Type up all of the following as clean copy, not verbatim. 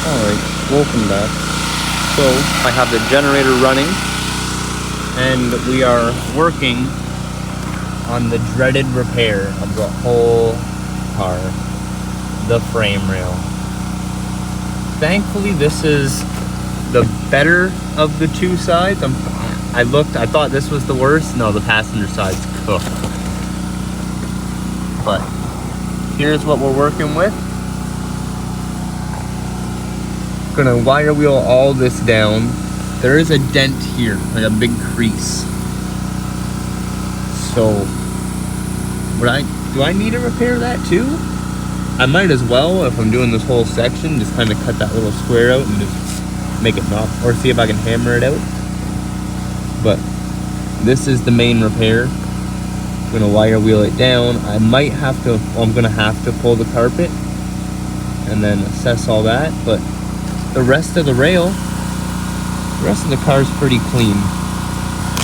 Alright, welcome back. So, I have the generator running, and we are working on the dreaded repair of the whole car, the frame rail. Thankfully, this is the better of the two sides. I thought this was the worst. No, the passenger side's cooked. But here's what we're working with. Gonna wire wheel all this down. There is a dent here, like a big crease. So, do I need to repair that too? I might as well, if I'm doing this whole section, just kind of cut that little square out and just make it knock, or see if I can hammer it out. But this is the main repair. I'm gonna wire wheel it down. I'm gonna have to pull the carpet and then assess all that, but the rest of the car's pretty clean.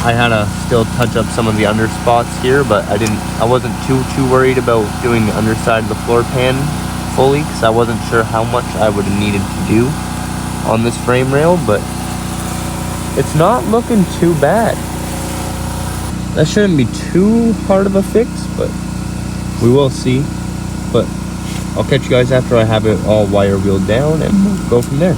I had to still touch up some of the under spots here, but I wasn't too worried about doing the underside of the floor pan fully, because I wasn't sure how much I would have needed to do on this frame rail, but it's not looking too bad. That shouldn't be too hard of a fix, but we will see. But I'll catch you guys after I have it all wire wheeled down, and we'll go from there.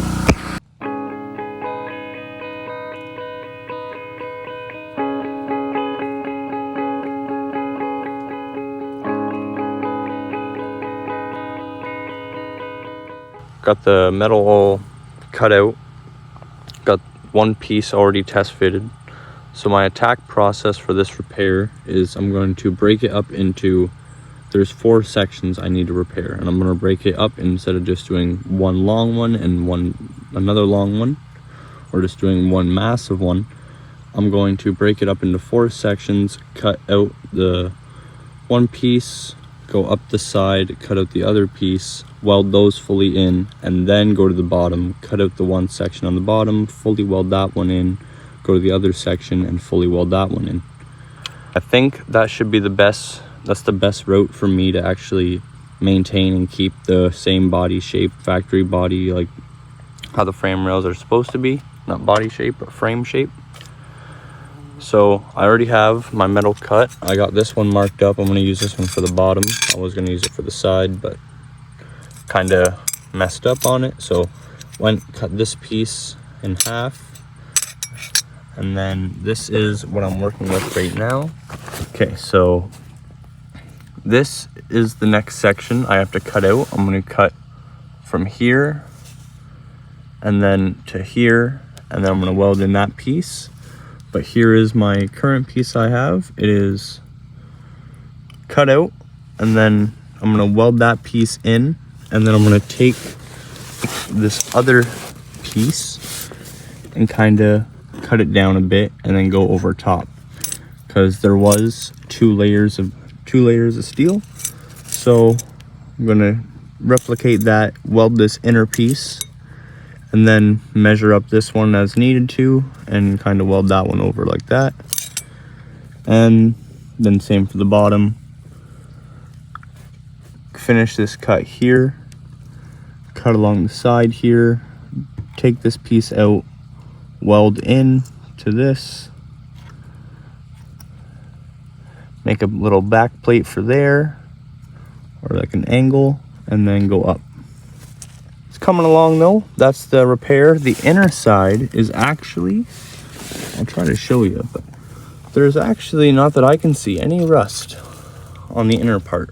Got the metal all cut out. Got one piece already test fitted. So my attack process for this repair is I'm going to break it up into, there's 4 sections I need to repair, and I'm going to break it up instead of just doing one long one and another long one, or just doing one massive one. I'm going to break it up into 4 sections, cut out the one piece, go up the side, cut out the other piece, weld those fully in, and then go to the bottom, cut out the one section on the bottom, fully weld that one in, go to the other section and fully weld that one in. I think that should be that's the best route for me to actually maintain and keep the same body shape, factory body, like how the frame rails are supposed to be. Not body shape, but frame shape. So I already have my metal cut. I got this one marked up. I'm going to use this one for the bottom. I was going to use it for the side, but kind of messed up on it. So cut this piece in half. And then this is what I'm working with right now. Okay, so this is the next section I have to cut out. I'm going to cut from here and then to here, and then I'm going to weld in that piece. But here is my current piece I have. It is cut out, and then I'm going to weld that piece in, and then I'm going to take this other piece and kind of cut it down a bit and then go over top, because there was two layers of steel. So I'm gonna replicate that, weld this inner piece, and then measure up this one as needed to, and kind of weld that one over like that. And then same for the bottom. Finish this cut here, cut along the side here, take this piece out, weld in to this, make a little back plate for there, or like an angle, and then go up. It's coming along though. That's the repair. The inner side is actually, I'll try to show you, but there's actually, not that I can see, any rust on the inner part.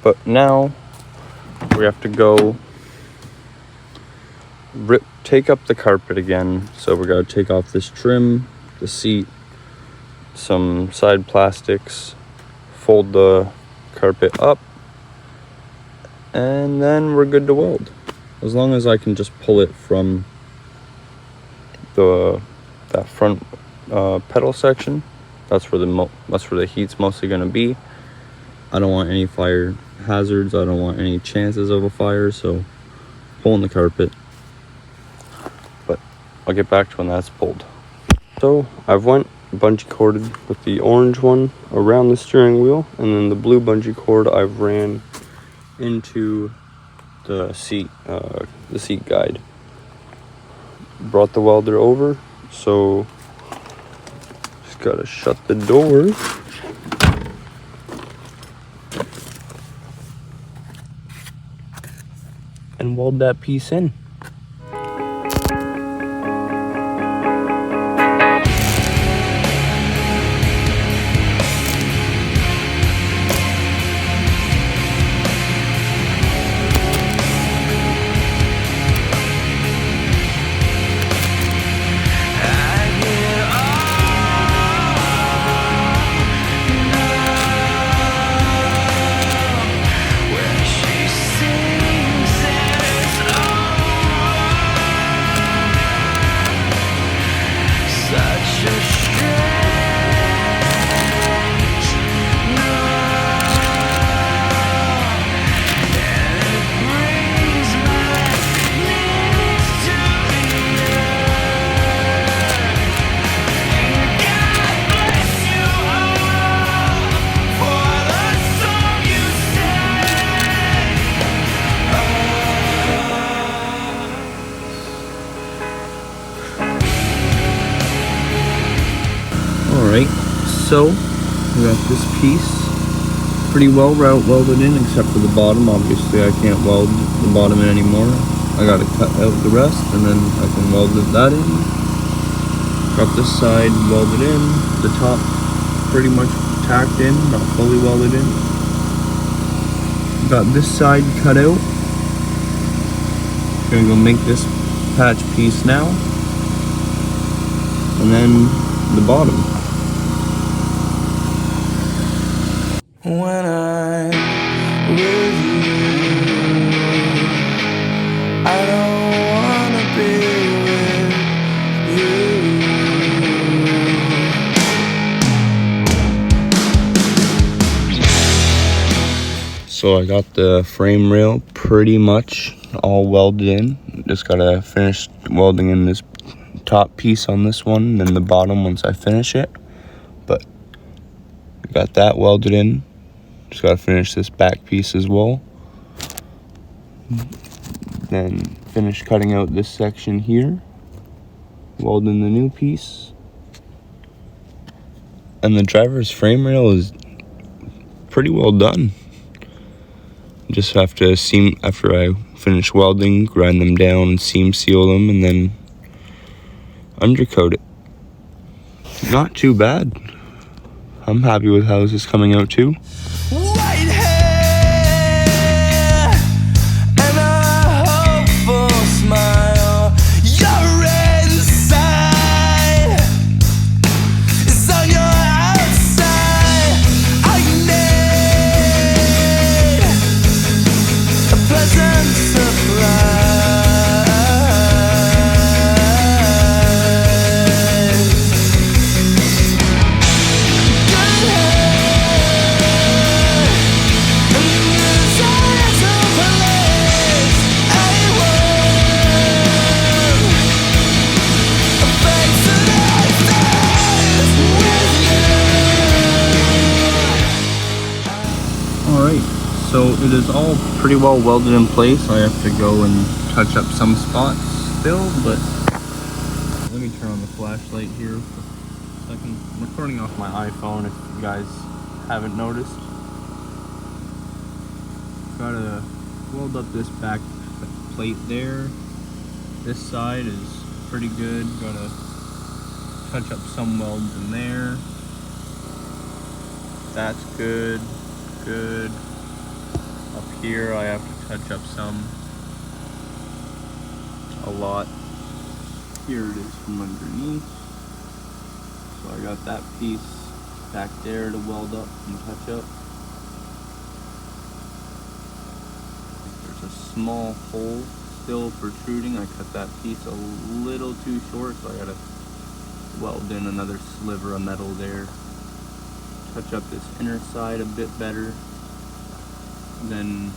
But now we have to go take up the carpet again. So we got to take off this trim, the seat, some side plastics, fold the carpet up, and then we're good to weld. As long as I can just pull it from that front pedal section, that's where the heat's mostly going to be. I don't want any fire hazards. I don't want any chances of a fire, so pulling the carpet. But I'll get back to when that's pulled. So I've went bungee corded with the orange one around the steering wheel, and then the blue bungee cord I've ran into the seat guide. Brought the welder over, so just gotta shut the door. And weld that piece in. Alright, so we got this piece pretty well welded in, except for the bottom. Obviously I can't weld the bottom in anymore. I gotta cut out the rest and then I can weld that in. Got this side welded in, the top pretty much tacked in, not fully welded in. Got this side cut out. Gonna go make this patch piece now. And then the bottom. When I'm with you, I don't wanna be with you. So I got the frame rail pretty much all welded in. Just gotta finish welding in this top piece on this one, and then the bottom once I finish it. But I got that welded in. Just gotta finish this back piece as well. Then finish cutting out this section here. Weld in the new piece. And the driver's frame rail is pretty well done. Just have to seam, after I finish welding, grind them down, seam seal them, and then undercoat it. Not too bad. I'm happy with how this is coming out too. White hair and a hopeful smile. Your inside is on your outside. I need a pleasant surprise. Alright, so it is all pretty well welded in place. I have to go and touch up some spots still, but let me turn on the flashlight here for a second. I'm recording off my iPhone if you guys haven't noticed. Gotta weld up this back plate there. This side is pretty good. Gotta touch up some welds in there. That's good. Good. Up here I have to touch up some. A lot. Here it is from underneath. So I got that piece back there to weld up and touch up. There's a small hole still protruding. I cut that piece a little too short, so I gotta weld in another sliver of metal there. Touch up this inner side a bit better. Then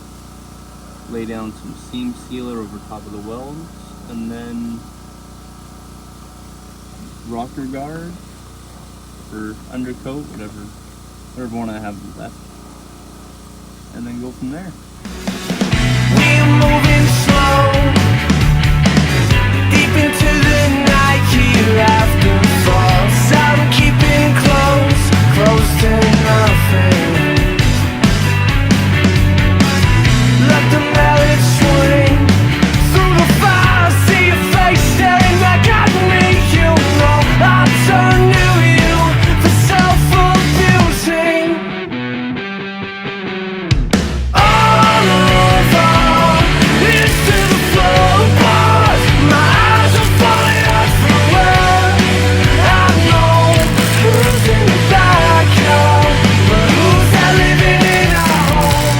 lay down some seam sealer over top of the welds, and then rocker guard, for undercoat, whatever one I have left, and then go from there. We're moving slow, deep into the night. Here after falls, I'm keeping close to nothing. Let the mallet swing through the fire. See your face staring back at me. You know I'll turn to you for self-abusing. All over is to the floor, but my eyes are falling everywhere. I know who's in the backyard, but who's that living in our home?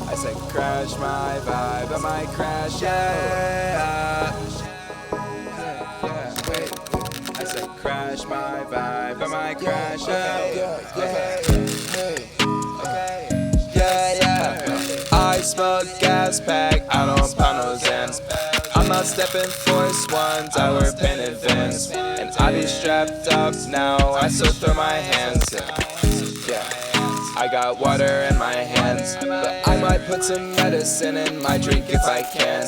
I said crash my vibe, I might crash, yeah. Wait. I said crash my vibe, I might crash, yeah. I smoke gas pack, I don't pound no Zans. I'm not stepping force ones, I wear painted Vans. And I be strapped up now, I still throw my hands in. Yeah. I got water in my hands, but I might put some medicine in my drink if I can.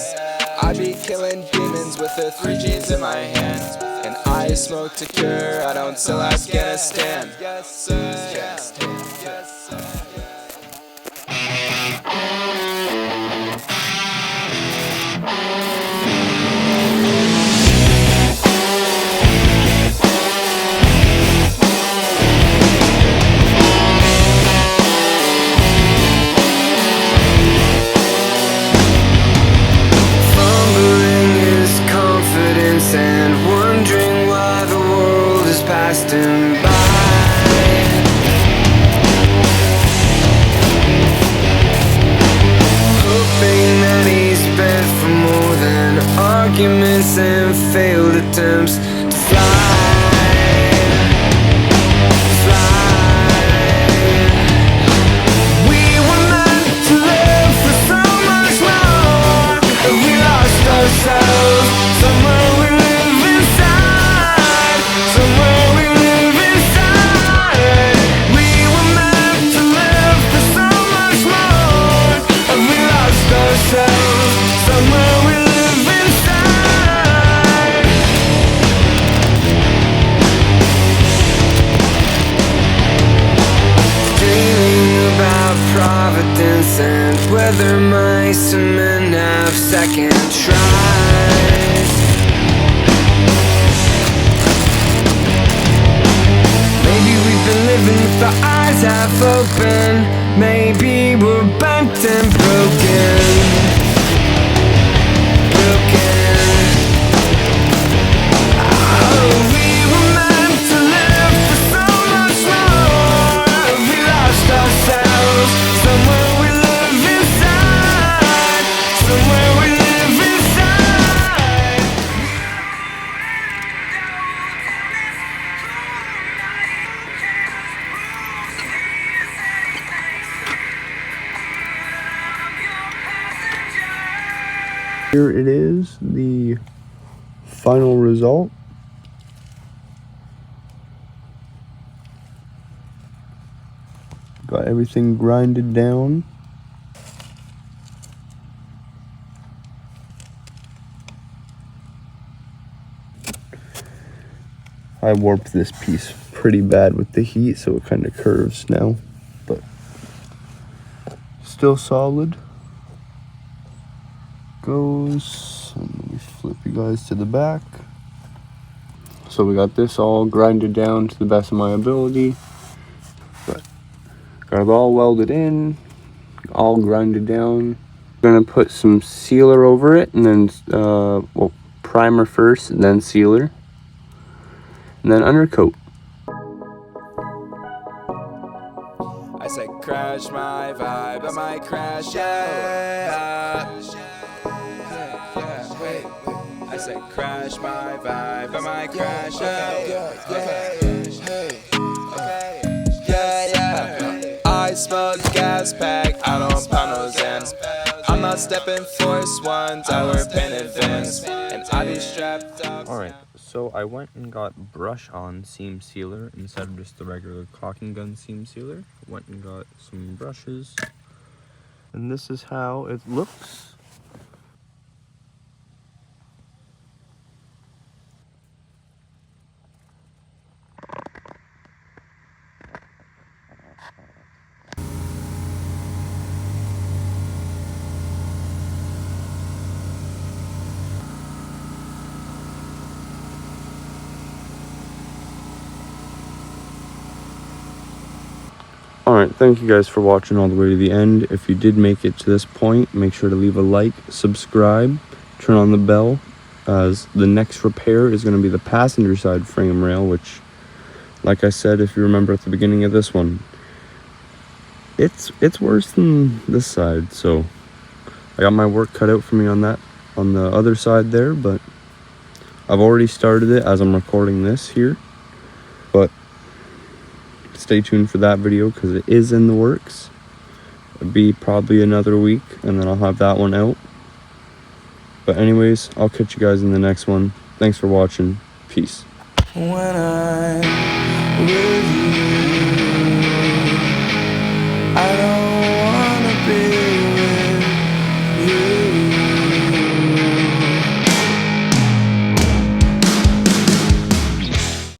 I be killing demons with the 3 G's in my hand. And I smoke to cure, I don't sell Afghanistan. Yes, sir. Yes, sir. Yes, sir. And wondering why the world is passing by. Hoping that he's bed for more than arguments and failed attempts to fly. We were meant to live for so much more, but we lost ourselves somewhere. And whether mice and men have second tries. Maybe we've been living with our eyes half open. Maybe we're bent and broken. Oh, we were meant to live for so much more. We lost ourselves somewhere. Here it is, the final result. Got everything grinded down. I warped this piece pretty bad with the heat, so it kind of curves now, but still solid. Goes, and let me flip you guys to the back. So we got this all grinded down to the best of my ability, but got it all welded in, all grinded down. Gonna put some sealer over it, and then well, primer first, and then sealer, and then undercoat. I said crash my vibe, I might crash, yeah. I said crash my vibe, I might crash, yeah. I smoke gas pack, I don't don't pound no Zans. I'm not stepping force ones, I wear painted Vans. And I be strapped up. Alright, so I went and got brush on seam sealer instead of just the regular caulking gun seam sealer. Went and got some brushes. And this is how it looks. Alright, thank you guys for watching all the way to the end. If you did make it to this point, make sure to leave a like, subscribe, turn on the bell, as the next repair is going to be the passenger side frame rail, which, like I said, if you remember at the beginning of this one, it's worse than this side. So I got my work cut out for me on that, on the other side there, but I've already started it as I'm recording this here. But stay tuned for that video because it is in the works. It'll be probably another week and then I'll have that one out. But anyways, I'll catch you guys in the next one. Thanks for watching. Peace. When I'm with you.